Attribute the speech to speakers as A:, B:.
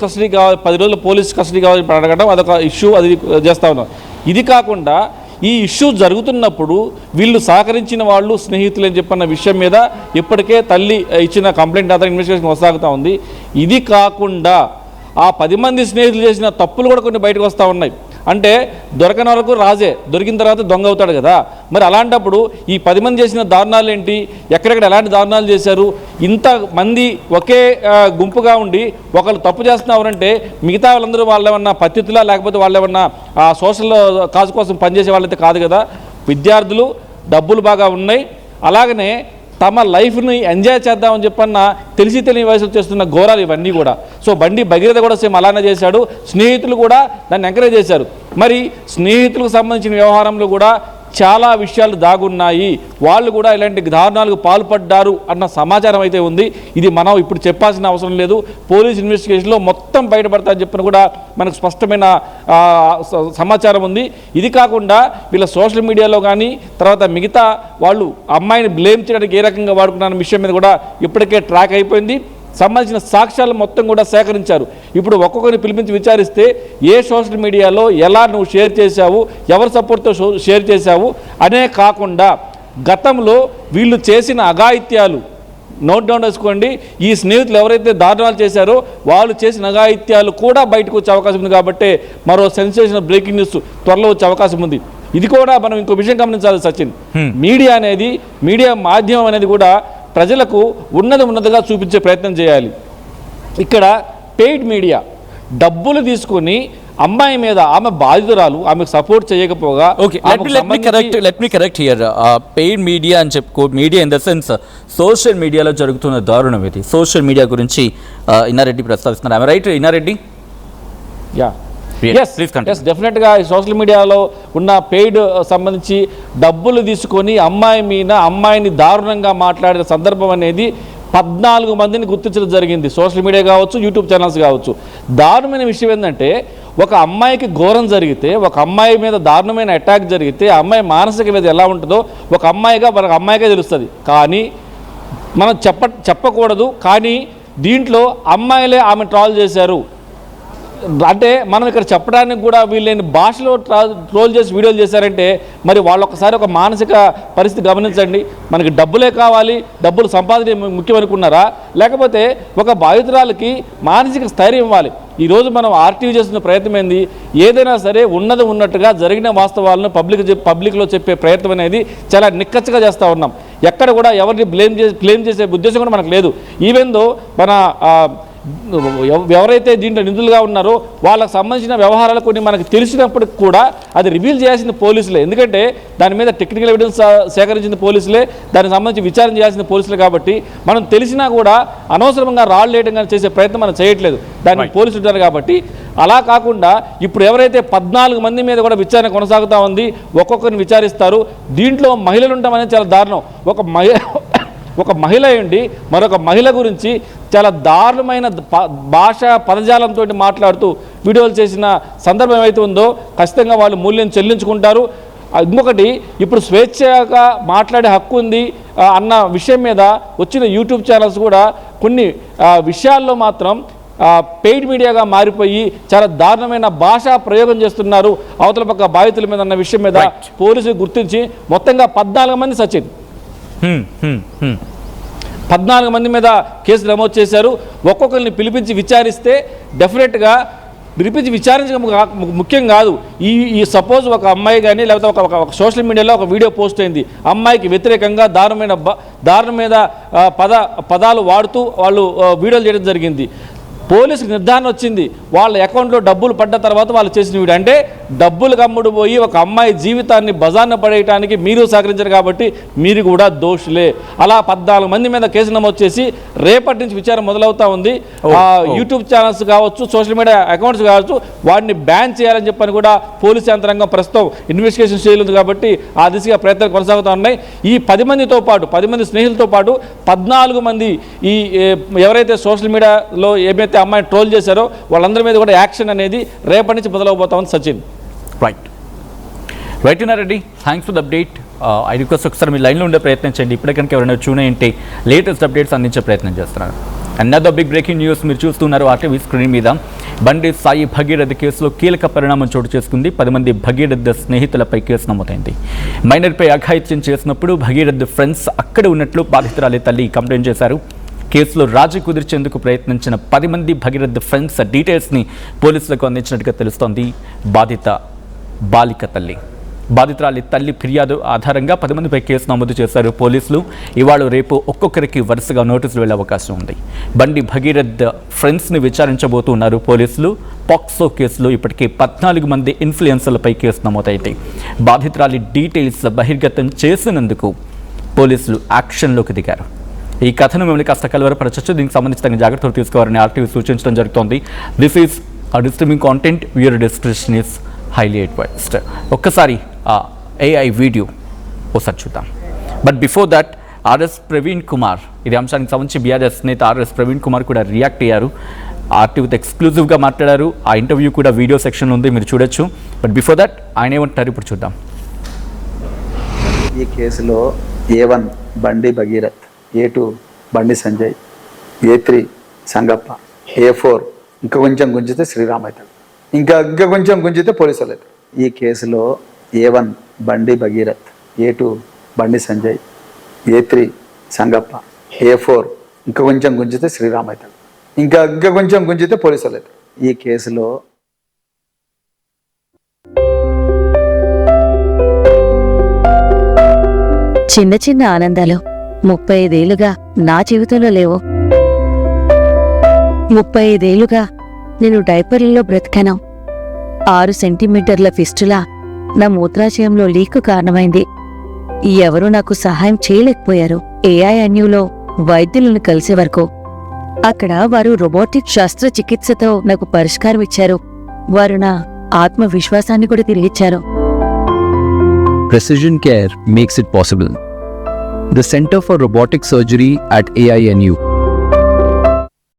A: Custody కావాలి, 10 రోజులు police custody కావాలి అడగడం అదొక ఇష్యూ, అది చేస్తూ ఉన్నాం. ఇది కాకుండా ఈ ఇష్యూ జరుగుతున్నప్పుడు వీళ్ళు సహకరించిన వాళ్ళు స్నేహితులు అని చెప్పన్న విషయం మీద ఇప్పటికే తల్లి ఇచ్చిన కంప్లైంట్ ఆధారంగా ఇన్వెస్టిగేషన్ కొనసాగుతూ ఉంది. ఇది కాకుండా ఆ 10 మంది స్నేహితులు చేసిన తప్పులు కూడా కొన్ని బయటకు వస్తూ ఉన్నాయి. అంటే దొరకని వరకు రాజే, దొరికిన తర్వాత దొంగ అవుతాడు కదా. మరి అలాంటప్పుడు ఈ 10 మంది చేసిన దారుణాలు ఏంటి, ఎక్కడెక్కడ ఎలాంటి దారుణాలు చేశారు, ఇంతమంది ఒకే గుంపుగా ఉండి ఒకళ్ళు తప్పు చేస్తున్నారంటే మిగతా వాళ్ళందరూ వాళ్ళేమన్నా పద్ధతులా లేకపోతే వాళ్ళేమన్నా సోషల్ కాజ్ కోసం పనిచేసే వాళ్ళైతే కాదు కదా. విద్యార్థులు, డబ్బులు బాగా ఉన్నాయి, అలాగనే తమ లైఫ్ని ఎంజాయ్ చేద్దామని చెప్పన్న తెలిసి తెలియని వయసులో చేస్తున్న ఘోరాలు ఇవన్నీ కూడా. సో బండి భగీరథ కూడా సేమ్ అలానే చేశాడు, స్నేహితులు కూడా దాన్ని ఎంకరేజ్ చేశారు. మరి స్నేహితులకు సంబంధించిన వ్యవహారంలో కూడా చాలా విషయాలు దాగున్నాయి, వాళ్ళు కూడా ఇలాంటి దారుణాలకు పాల్పడ్డారు అన్న సమాచారం అయితే ఉంది. ఇది మనం ఇప్పుడు చెప్పాల్సిన అవసరం లేదు, పోలీస్ ఇన్వెస్టిగేషన్లో మొత్తం బయటపడతాయని చెప్పిన కూడా మనకు స్పష్టమైన సమాచారం ఉంది. ఇది కాకుండా వీళ్ళ సోషల్ మీడియాలో కానీ తర్వాత మిగతా వాళ్ళు అమ్మాయిని బ్లేమ్ చేయడానికి ఏ రకంగా వాడుకున్న విషయం మీద కూడా ఇప్పటికే ట్రాక్ అయిపోయింది. సంబంధించిన సాక్ష్యాలు మొత్తం కూడా సేకరించారు. ఇప్పుడు ఒక్కొక్కరిని పిలిపించి విచారిస్తే ఏ సోషల్ మీడియాలో ఎలా నువ్వు షేర్ చేశావు, ఎవరి సపోర్ట్తో షేర్ చేశావు అనే కాకుండా గతంలో వీళ్ళు చేసిన అఘాయిత్యాలు నోట్ డౌన్ చేసుకోండి. ఈ స్నేహితులు ఎవరైతే దారుణాలు చేశారో వాళ్ళు చేసిన అఘాయిత్యాలు కూడా బయటకు వచ్చే అవకాశం ఉంది. కాబట్టి మరో సెన్సేషనల్ బ్రేకింగ్ న్యూస్ త్వరలో వచ్చే అవకాశం ఉంది. ఇది కూడా మనం ఇంకో విషయం గమనించాలి సచిన్, మీడియా మాధ్యమం అనేది కూడా ప్రజలకు ఉన్నదిగా చూపించే ప్రయత్నం చేయాలి. ఇక్కడ పెయిడ్ మీడియా డబ్బులు తీసుకొని అమ్మాయి మీద, ఆమె బాధితురాలు, ఆమెకు సపోర్ట్ చేయకపోగా
B: let me correct here. Paid media అని చెప్పుకో, media in the sense social మీడియాలో జరుగుతున్న దారుణం ఇది. సోషల్ మీడియా గురించి ఇన్నారెడ్డి ప్రస్తావిస్తున్నారు. రైట్ ఇన్నారెడ్డి?
A: డెఫినెట్గా ఈ సోషల్ మీడియాలో ఉన్న పెయిడ్ సంబంధించి డబ్బులు తీసుకొని అమ్మాయిని దారుణంగా మాట్లాడిన సందర్భం అనేది 14 మందిని గుర్తించడం జరిగింది. సోషల్ మీడియా కావచ్చు, యూట్యూబ్ ఛానల్స్ కావచ్చు. దారుణమైన విషయం ఏంటంటే ఒక అమ్మాయికి ఘోరం జరిగితే, ఒక అమ్మాయి మీద దారుణమైన అటాక్ జరిగితే ఆ అమ్మాయి మానసిక వేద ఎలా ఉంటుందో ఒక అమ్మాయిగా తెలుస్తుంది. కానీ మనం చెప్పకూడదు. కానీ దీంట్లో అమ్మాయిలే ఆమె ట్రాల్ చేశారు అంటే మనం ఇక్కడ చెప్పడానికి కూడా వీళ్ళని భాషలో ట్రోల్ చేసి వీడియోలు చేశారంటే మరి వాళ్ళొకసారి ఒక మానసిక పరిస్థితి గమనించండి. మనకి డబ్బులే కావాలి, డబ్బులు సంపాదన ముఖ్యమనుకున్నారా, లేకపోతే ఒక బాధితురాలకి మానసిక స్థైర్యం ఇవ్వాలి. ఈరోజు మనం ఆర్టీవీ చేస్తున్న ప్రయత్నం ఏంది, ఏదైనా సరే ఉన్నట్టుగా జరిగిన వాస్తవాలను పబ్లిక్లో చెప్పే ప్రయత్నం అనేది చాలా నిక్కచ్చిగా చేస్తూ ఉన్నాం. ఎక్కడ కూడా ఎవరిని బ్లేమ్ చేసే ఉద్దేశం కూడా మనకు లేదు. ఈవెన్ దో మన ఎవరైతే దీంట్లో నిందులుగా ఉన్నారో వాళ్ళకు సంబంధించిన వ్యవహారాలు కొన్ని మనకు తెలిసినప్పటికి కూడా అది రివీల్ చేయాల్సిన పోలీసులే. ఎందుకంటే దాని మీద టెక్నికల్ ఎవిడెన్స్ సేకరించిన పోలీసులే, దానికి సంబంధించి విచారణ చేయాల్సిన పోలీసులే. కాబట్టి మనం తెలిసినా కూడా అనవసరంగా రాళ్ళు వేయడం కానీ చేసే ప్రయత్నం మనం చేయట్లేదు, దానికి పోలీసులు ఉంటారు కాబట్టి. అలా కాకుండా ఇప్పుడు ఎవరైతే 14 మంది మీద కూడా విచారణ కొనసాగుతూ ఉంది, ఒక్కొక్కరిని విచారిస్తారు. దీంట్లో మహిళలు ఉంటామనేది చాలా దారుణం. ఒక మహిళ ఏంటి మరొక మహిళ గురించి చాలా దారుణమైన పదజాలంతో మాట్లాడుతూ వీడియోలు చేసిన సందర్భం ఏమైతే ఉందో ఖచ్చితంగా వాళ్ళు మూల్యం చెల్లించుకుంటారు. ఇంకొకటి, ఇప్పుడు స్వేచ్ఛగా మాట్లాడే హక్కు ఉంది అన్న విషయం మీద వచ్చిన యూట్యూబ్ ఛానల్స్ కూడా కొన్ని విషయాల్లో మాత్రం పెయిడ్ మీడియాగా మారిపోయి చాలా దారుణమైన భాషా ప్రయోగం చేస్తున్నారు అవతల పక్క బాధితుల మీద అన్న విషయం మీద పోలీసులు గుర్తించి మొత్తంగా 14 మంది సచిన్ 14 మంది మీద కేసు నమోదు చేశారు. ఒక్కొక్కరిని పిలిపించి విచారిస్తే డెఫినెట్గా విచారించడం ముఖ్యం కాదు. ఈ సపోజ్ ఒక అమ్మాయి కానీ లేకపోతే ఒక సోషల్ మీడియాలో ఒక వీడియో పోస్ట్ అయింది, అమ్మాయికి వ్యతిరేకంగా దారుణమైన పదాలు వాడుతూ వాళ్ళు వీడియోలు చేయడం జరిగింది. పోలీసుకు నిర్ధారణ వచ్చింది, వాళ్ళ అకౌంట్లో డబ్బులు పడ్డ తర్వాత వాళ్ళు చేసిన వీడియో. అంటే డబ్బులు కమ్ముడు పోయి ఒక అమ్మాయి జీవితాన్ని బజార్న పడేయడానికి మీరు సహకరించారు కాబట్టి మీరు కూడా దోషులే. అలా 14 మంది మీద కేసు నమోదు చేసి రేపటి నుంచి విచారణ మొదలవుతా ఉంది. యూట్యూబ్ ఛానల్స్ కావచ్చు, సోషల్ మీడియా అకౌంట్స్ కావచ్చు, వాటిని బ్యాన్ చేయాలని చెప్పని కూడా పోలీసు యంత్రాంగం ప్రస్తుతం ఇన్వెస్టిగేషన్ చేయలేదు. కాబట్టి ఆ దిశగా ప్రయత్నాలు కొనసాగుతూ ఉన్నాయి. ఈ 10 మంది స్నేహితులతో పాటు 14 మంది ఈ ఎవరైతే సోషల్ మీడియాలో ఏమైతే అమ్మాయిని ట్రోల్ చేశారో వాళ్ళందరి మీద కూడా యాక్షన్ అనేది రేపటి నుంచి మొదలవబోతా ఉంది Sachin.
B: Right Reddy, thanks for the update. I request ఒకసారి మీ లైన్లో ఉండే ప్రయత్నం చేయండి. ఇప్పటికనుక ఎవరైనా చూనే ఏంటి లేటెస్ట్ అప్డేట్స్ అందించే ప్రయత్నం చేస్తున్నారు. అన్నదర్ బిగ్ బ్రేకింగ్ న్యూస్ మీరు చూస్తున్నారు ఆర్టీవీ స్క్రీన్ మీద. బండి సాయి భగీరథ కేసులో కీలక పరిణామం చోటు చేసుకుంది. 10 మంది భగీరథ స్నేహితులపై కేసు నమోదైంది. మైనర్పై అఘాయిత్యం చేసినప్పుడు భగీరథ ఫ్రెండ్స్ అక్కడ ఉన్నట్లు బాధితురాలి తల్లి కంప్లైంట్ చేశారు. కేసులో రాజీ కుదిర్చేందుకు ప్రయత్నించిన 10 మంది భగీరథ ఫ్రెండ్స్ డీటెయిల్స్ని పోలీసులకు అందించినట్టుగా తెలుస్తోంది బాధిత బాలిక తల్లి. బాధితురాలి తల్లి ఫిర్యాదు ఆధారంగా 10 మందిపై కేసు నమోదు చేశారు పోలీసులు. ఇవాళ రేపు ఒక్కొక్కరికి వరుసగా నోటీసులు వెళ్లే అవకాశం ఉంది. బండి భగీరథ్ ఫ్రెండ్స్ని విచారించబోతున్నారు పోలీసులు. పాక్సో కేసులో ఇప్పటికే 14 మంది ఇన్ఫ్లుయెన్సర్లపై కేసు నమోదైంది. బాధితురాలి డీటెయిల్స్ బహిర్గతం చేసినందుకు పోలీసులు యాక్షన్లోకి దిగారు. ఈ కథను మిమ్మల్ని కాస్త కలవరపరచచ్చు. దీనికి సంబంధించి తగిన జాగ్రత్తలు తీసుకోవాలని ఆర్టీవీ సూచించడం జరుగుతోంది. This is distressing content, viewer discretion is highly advised. ఒక్కసారి AI వీడియో ఒకసారి చూద్దాం. But before that RS Praveen Kumar, ఇది అంశానికి సంబంధించి బీఆర్ఎస్ నేత ఆర్ఎస్ ప్రవీణ్ కుమార్ కూడా రియాక్ట్ అయ్యారు. ఆర్టీవీతో ఎక్స్క్లూజివ్గా మాట్లాడారు. ఆ ఇంటర్వ్యూ కూడా వీడియో సెక్షన్లో ఉంది, మీరు చూడొచ్చు. బట్ బిఫోర్ దట్ ఆయన ఏమంటారు ఇప్పుడు చూద్దాం.
C: ఈ కేసులో A1 బండి Bhagirath, A2 Bandi Sanjay, A3 Sangappa, A4 ఇంకా కొంచెం గుంజితే శ్రీరామ్ అవుతాడు, ఇంకా కొంచెం గుంజితే పోలీసులు అవుతారు. ఈ కేసులో A1 బండి Bhagirath, A2 Bandi Sanjay, A3 Sangappa, A4 ఇంకా కొంచెం గుంజితే శ్రీరామ్ అవుతాడు, ఇంకా కొంచెం గుంజితే పోలీసులు అవుతారు. ఈ కేసులో
D: చిన్న చిన్న ఆనందాలు 35 ఏళ్లుగా నా జీవితంలో లేవు. 35 ఏళ్లుగా నేను డైపర్లలో బ్రతికాను. 6 సెంటీమీటర్ల ఫిస్టులా నా మూత్రాశయంలో లీక్ కారణమైంది. ఎవరూ నాకు సహాయం చేయలేకపోయారు. AINUలో వైద్యులను కలిసే వరకు అక్కడ వారు రోబోటిక్ శస్త్రచికిత్సతో నాకు పరిష్కారం ఇచ్చారు. వారు నా ఆత్మవిశ్వాసాన్ని కూడా తిరిగిచ్చారు.
E: Precision care makes it possible. The Center for Robotic Surgery at AINU